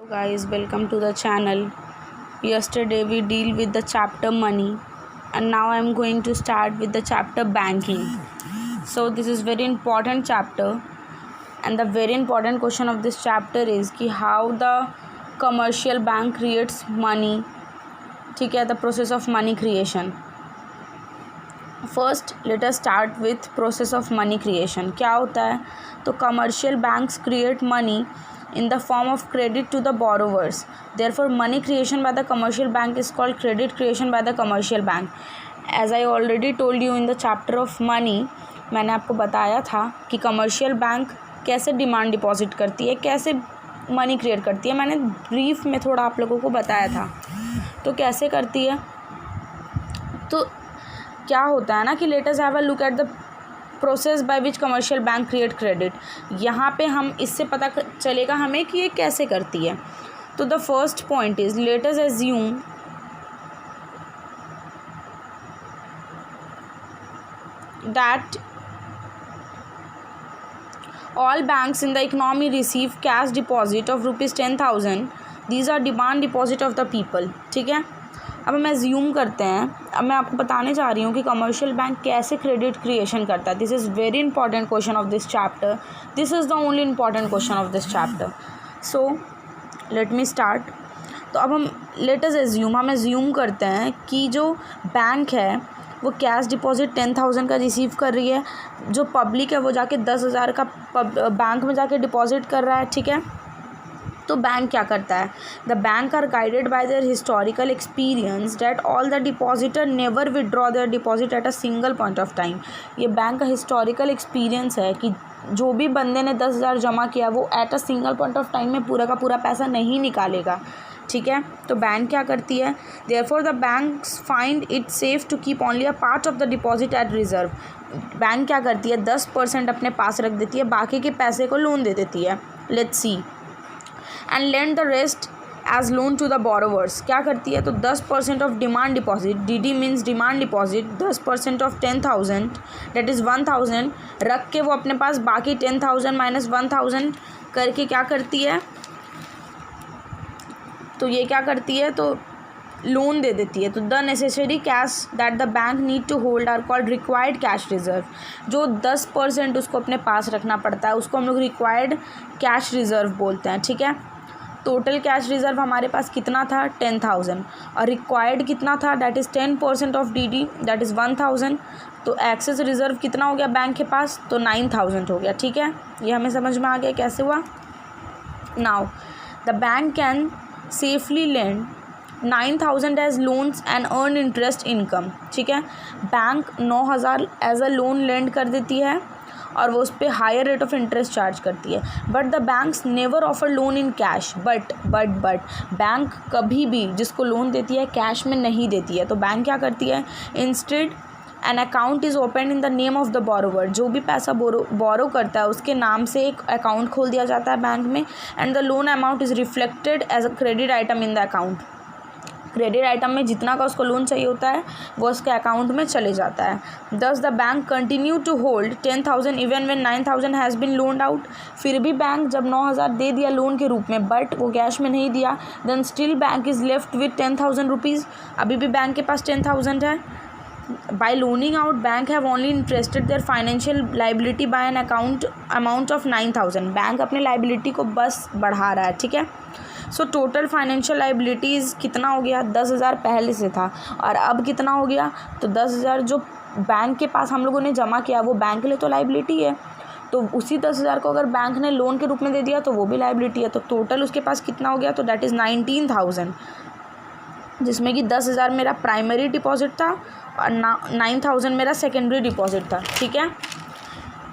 Guys, welcome to the channel. Yesterday we deal with the chapter money, and now I am going to start with the chapter banking. So this is very important chapter, and the very important question of this chapter is कि how the commercial bank creates money. ठीक है, the process of money creation. First let us start with process of money creation. क्या होता है? तो commercial banks create money in the form of credit to the borrowers. Therefore, money creation by the commercial bank is called credit creation by the commercial bank. As I already told you in the chapter of money, मैंने आपको बताया था कि commercial bank कैसे demand deposit करती है, कैसे money create करती है. मैंने ब्रीफ में थोड़ा आप लोगों को बताया था. तो कैसे करती है? तो क्या होता है ना कि let us have a look at the process by which commercial bank create credit. यहाँ पे हम इससे पता चलेगा हमें कि ये कैसे करती है. तो the first point is let us assume that all banks in the economy receive cash deposit of ₹10,000. These are demand deposit of the people. ठीक है. अब हम एज्यूम करते हैं. अब मैं आपको बताने जा रही हूँ कि कमर्शियल बैंक कैसे क्रेडिट क्रिएशन करता है. This is very important question of this chapter. This is the only important question of this chapter. So let me start. तो अब हम लेट अस एज्यूम, हम एज्यूम करते हैं कि जो बैंक है वो कैश डिपॉजिट 10,000 का रिसीव कर रही है. जो पब्लिक है वो जाके 10,000 का बैंक में जाके डिपॉजिट कर रहा है. ठीक है. तो बैंक क्या करता है? The bank are guided by their historical experience that all the depositor never withdraw their deposit at a single point of time. ये बैंक का हिस्टोरिकल एक्सपीरियंस है कि जो भी बंदे ने 10,000 जमा किया वो eight a single point of time में पूरा का पूरा पैसा नहीं निकालेगा. ठीक है. तो बैंक क्या करती है? Therefore the banks find it safe to keep only a part of the deposit at reserve. Bank क्या करती है? 10% अपने पास रख देती है, बाकी के पैसे को लोन दे देती है. Let's see. And lend the rest as loan to the borrowers. क्या करती है? तो 10% of demand deposit, D means demand deposit, 10% of 10,000 that is 1,000 रख के वो अपने पास बाकी 10,000 माइनस 1,000 करके क्या करती है? तो ये क्या करती है? तो लोन दे देती है. तो the necessary cash that the bank need to hold are called required cash reserve. जो 10% उसको अपने पास रखना पड़ता है उसको हम लोग रिक्वायर्ड कैश रिजर्व बोलते हैं. ठीक है. टोटल कैश रिजर्व हमारे पास कितना था? 10,000. और रिक्वायर्ड कितना था? That is 10% of D that is 1,000. तो एक्सेस रिजर्व कितना हो गया बैंक के पास? तो 9,000 हो गया. ठीक है. ये हमें समझ में आ गया कैसे हुआ. Now the bank can safely lend 9,000 as loans and earn interest income. ठीक है. Bank 9,000 as a loan lend कर देती है और वो उस पर higher rate of interest charge करती है. But the banks never offer loan in cash. But bank कभी भी जिसको लोन देती है कैश में नहीं देती है. तो बैंक क्या करती है? Instead an account is open in the name of the borrower. जो भी पैसा बोरो करता है उसके नाम से एक अकाउंट खोल दिया जाता है बैंक में. And the loan amount is reflected as a credit item in the account. Credit item में जितना का उसको लोन चाहिए होता है वो उसके अकाउंट में चले जाता है. Thus the bank continue to hold 10,000 even when 9,000 has been loaned out. फिर भी बैंक जब 9,000 दे दिया लोन के रूप में बट वो कैश में नहीं दिया, then still bank is left with 10,000 rupees. अभी भी बैंक के पास 10,000 है. By loaning out bank have only interested their financial liability by an amount of 9,000. Bank अपने लाइबिलिटी को बस बढ़ा रहा है. ठीक है. सो टोटल फाइनेंशियल लाइबिलिटीज़ कितना हो गया? 10,000 पहले से था और अब कितना हो गया? तो 10,000 जो बैंक के पास हम लोगों ने जमा किया वो बैंक के लिए तो लाइबिलिटी है. तो उसी 10,000 को अगर बैंक ने लोन के रूप में दे दिया तो वो भी लाइबिलिटी है. तो टोटल उसके पास कितना हो गया? तो डैट इज़ 19,000, जिसमें कि 10,000 मेरा प्राइमरी डिपॉजिट था और 9,000 मेरा सेकेंडरी डिपॉजिट था. ठीक है.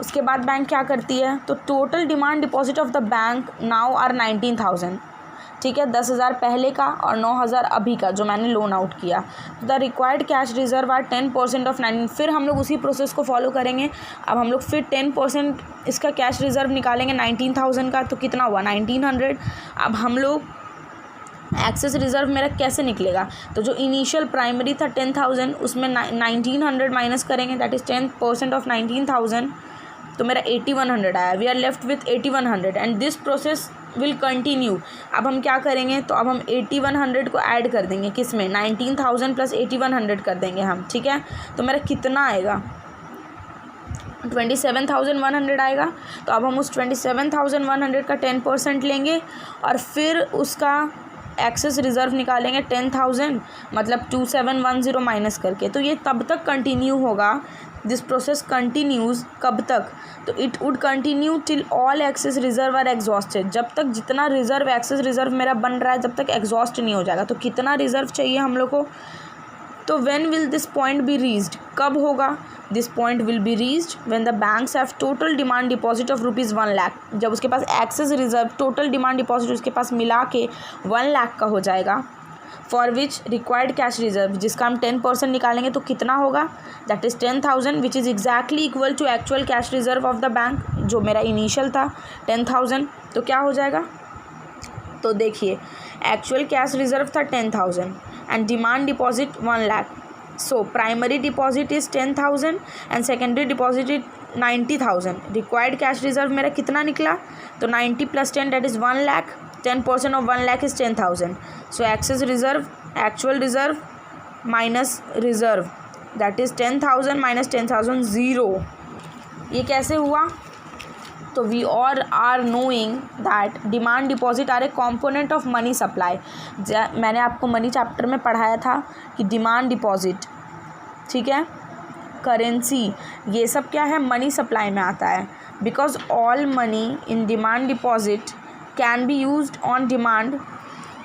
उसके बाद बैंक क्या करती है? तो total demand deposit of the bank now are 19,000. ठीक है. 10,000 पहले का और 9,000 अभी का जो मैंने लोन आउट किया. The required cash reserve are 10% of 9. फिर हम लोग उसी प्रोसेस को फॉलो करेंगे. अब हम लोग फिर 10% इसका कैश रिजर्व निकालेंगे 19,000 का. तो कितना हुआ? 1,900. अब हम लोग एक्सेस रिजर्व मेरा कैसे निकलेगा? तो जो इनिशियल प्राइमरी था 10,000 उसमें 1,900 माइनस करेंगे दैट इज़ 10% ऑफ 19,000. तो मेरा 8,100 आया. We are left with 8,100 and this process will continue. अब हम क्या करेंगे, तो अब हम 8100 को ऐड कर देंगे, किस में, 19,000 प्लस 8100 कर देंगे हम, ठीक है। तो मेरा कितना आएगा, 27,100 आएगा। तो अब हम उस 27,100 का 10% लेंगे और फिर उसका एक्सेस रिज़र्व निकालेंगे 10,000, मतलब 2710 माइनस करके। तो ये तब तक कंटिन्यू होगा, दिस प्रोसेस कंटिन्यूज़ कब तक, तो it would continue till all excess reserve are exhausted, जब तक जितना रिज़र्व एक्सेस रिज़र्व मेरा बन रहा है जब तक एग्जॉस्ट नहीं हो जाएगा। तो कितना रिज़र्व चाहिए हम लोग को, तो when will this point be reached, कब होगा, this point will be reached when the banks have total demand deposit of ₹1 lakh, जब उसके पास excess reserve total demand deposit उसके पास मिला के 1 लाख का हो जाएगा, for which required cash reserve, जिसका हम 10% निकालेंगे तो कितना होगा, that is 10,000 which is exactly equal to actual cash reserve of the bank, जो मेरा इनिशियल था 10,000। तो क्या हो जाएगा, तो देखिए एक्चुअल कैश रिजर्व था 10,000 and demand deposit 1 lakh. So primary deposit is 10,000 and secondary deposit is 90,000. Required cash reserve मेरा कितना निकला, तो 90 plus 10 that is 1 lakh. 10% of 1 lakh is 10,000. So excess reserve, actual reserve minus reserve, that is 10,000 minus 10,000 0. ये कैसे हुआ, तो we all are knowing that demand deposit are a component of money supply. मैंने आपको मनी चैप्टर में पढ़ाया था कि डिमांड डिपॉजिट, ठीक है, करेंसी, ये सब क्या है, मनी सप्लाई में आता है। Because all money in demand deposit can be used on demand,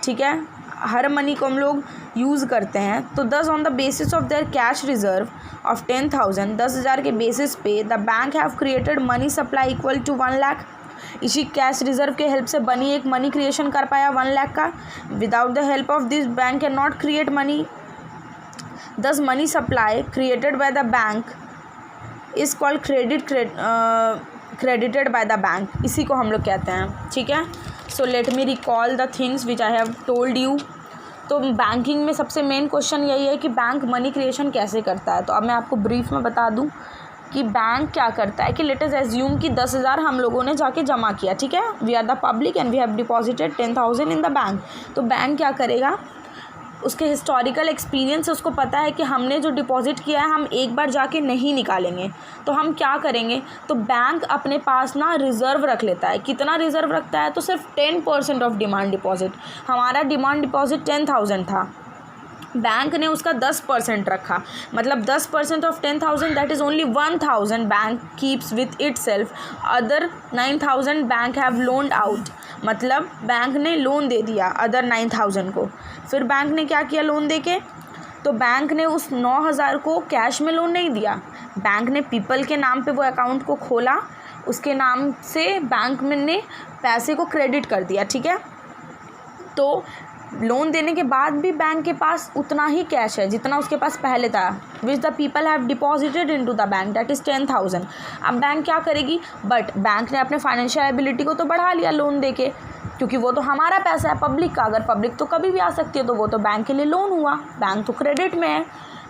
ठीक है, हर मनी को हम लोग यूज़ करते हैं। तो 10 on the basis of their cash reserve of 10,000, 10,000 के बेसिस पे the bank have created money supply equal to 1 lakh. इसी कैश रिजर्व के हेल्प से बनी एक मनी क्रिएशन कर पाया 1 लाख का। Without the help of this bank can not create money. Thus money supply created by the bank is called credited by the bank, इसी को हम लोग कहते हैं, ठीक है। So let me recall the things which I have told you. तो banking में सबसे मेन क्वेश्चन यही है कि बैंक मनी क्रिएशन कैसे करता है। तो अब मैं आपको ब्रीफ में बता दूं कि बैंक क्या करता है, कि लेट अस एज्यूम कि 10,000 हम लोगों ने जाके जमा किया, ठीक है, we are the public and we have deposited 10,000 in the bank. तो बैंक क्या करेगा, उसके हिस्टोरिकल एक्सपीरियंस, उसको पता है कि हमने जो डिपॉजिट किया है हम एक बार जाके नहीं निकालेंगे, तो हम क्या करेंगे, तो बैंक अपने पास ना रिज़र्व रख लेता है। कितना रिज़र्व रखता है, तो सिर्फ 10% ऑफ डिमांड डिपॉजिट। हमारा डिमांड डिपॉजिट 10,000 था, बैंक ने उसका 10% रखा, मतलब 10% of 10,000 that is only 1,000 bank keeps with it self, other 9,000 bank have लोन्ड out, मतलब बैंक ने लोन दे दिया अदर 9,000 को। फिर बैंक ने क्या किया लोन दे के, तो बैंक ने उस 9,000 को कैश में लोन नहीं दिया, बैंक ने पीपल के नाम पे वो अकाउंट को खोला, उसके नाम से बैंक में ने पैसे को क्रेडिट कर दिया, ठीक है। तो लोन देने के बाद भी बैंक के पास उतना ही कैश है जितना उसके पास पहले था, which the people have deposited into the bank, that is 10,000। अब बैंक क्या करेगी, बट बैंक ने अपने फाइनेंशियल एबिलिटी को तो बढ़ा लिया लोन दे के, क्योंकि वो तो हमारा पैसा है पब्लिक का, अगर पब्लिक तो कभी भी आ सकती है, तो वो तो बैंक के लिए लोन हुआ, बैंक तो क्रेडिट में है।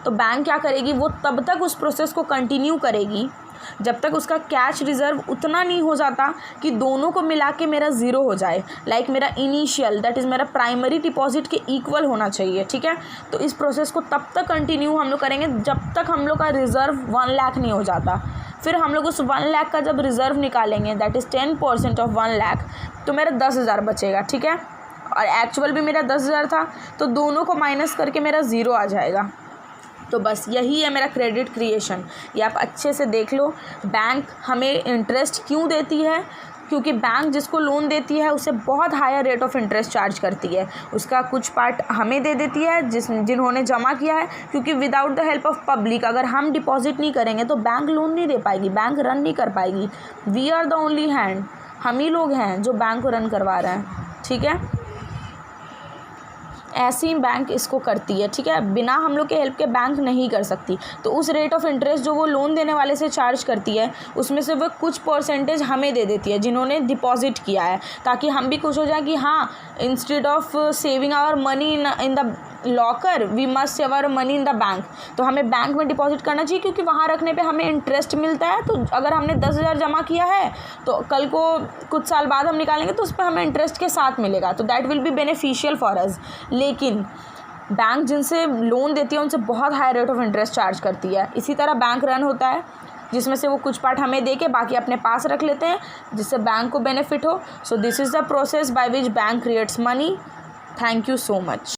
तो बैंक क्या करेगी, वो तब तक उस प्रोसेस को कंटिन्यू करेगी जब तक उसका कैश रिज़र्व उतना नहीं हो जाता कि दोनों को मिला के मेरा ज़ीरो हो जाए, लाइक मेरा इनिशियल दैट इज़ मेरा प्राइमरी डिपॉजिट के इक्वल होना चाहिए, ठीक है। तो इस प्रोसेस को तब तक कंटिन्यू हम लोग करेंगे जब तक हम लोग का रिज़र्व 1 लाख नहीं हो जाता। फिर हम लोग उस 1 लाख का जब रिज़र्व निकालेंगे दैट इज़ 10% ऑफ 1 लाख, तो मेरा 10,000 बचेगा, ठीक है, और एक्चुअल भी मेरा 10,000 था, तो दोनों को माइनस करके मेरा ज़ीरो आ जाएगा। तो बस यही है मेरा क्रेडिट क्रिएशन। ये आप अच्छे से देख लो। बैंक हमें इंटरेस्ट क्यों देती है, क्योंकि बैंक जिसको लोन देती है उसे बहुत higher rate of interest charge करती है, उसका कुछ पार्ट हमें दे देती है जिन्होंने जमा किया है, क्योंकि without the help of public अगर हम डिपॉजिट नहीं करेंगे तो बैंक लोन नहीं दे पाएगी, बैंक रन नहीं कर पाएगी। We are the only hand, हम ही लोग हैं जो बैंक को रन करवा रहे हैं, ठीक है। ऐसी बैंक इसको करती है, ठीक है, बिना हम लोग के हेल्प के बैंक नहीं कर सकती। तो उस रेट ऑफ इंटरेस्ट जो वो लोन देने वाले से चार्ज करती है उसमें से वो कुछ परसेंटेज हमें दे देती है जिन्होंने डिपॉजिट किया है, ताकि हम भी खुश हो जाए कि हाँ, instead of saving our money in the locker we must save our money in the bank. तो हमें बैंक में डिपॉजिट करना चाहिए क्योंकि वहाँ रखने पे हमें इंटरेस्ट मिलता है। तो अगर हमने 10,000 जमा किया है तो कल को कुछ साल बाद हम निकालेंगे तो उस पर हमें इंटरेस्ट के साथ मिलेगा, तो that will be beneficial for us. लेकिन बैंक जिनसे लोन देती है उनसे बहुत high rate of interest charge करती है। इसी तरह बैंक रन होता है जिसमें से वो कुछ पार्ट हमें दे के बाकी अपने पास रख लेते हैं जिससे बैंक को बेनिफिट हो। So this is the process by which bank creates money. Thank you so much.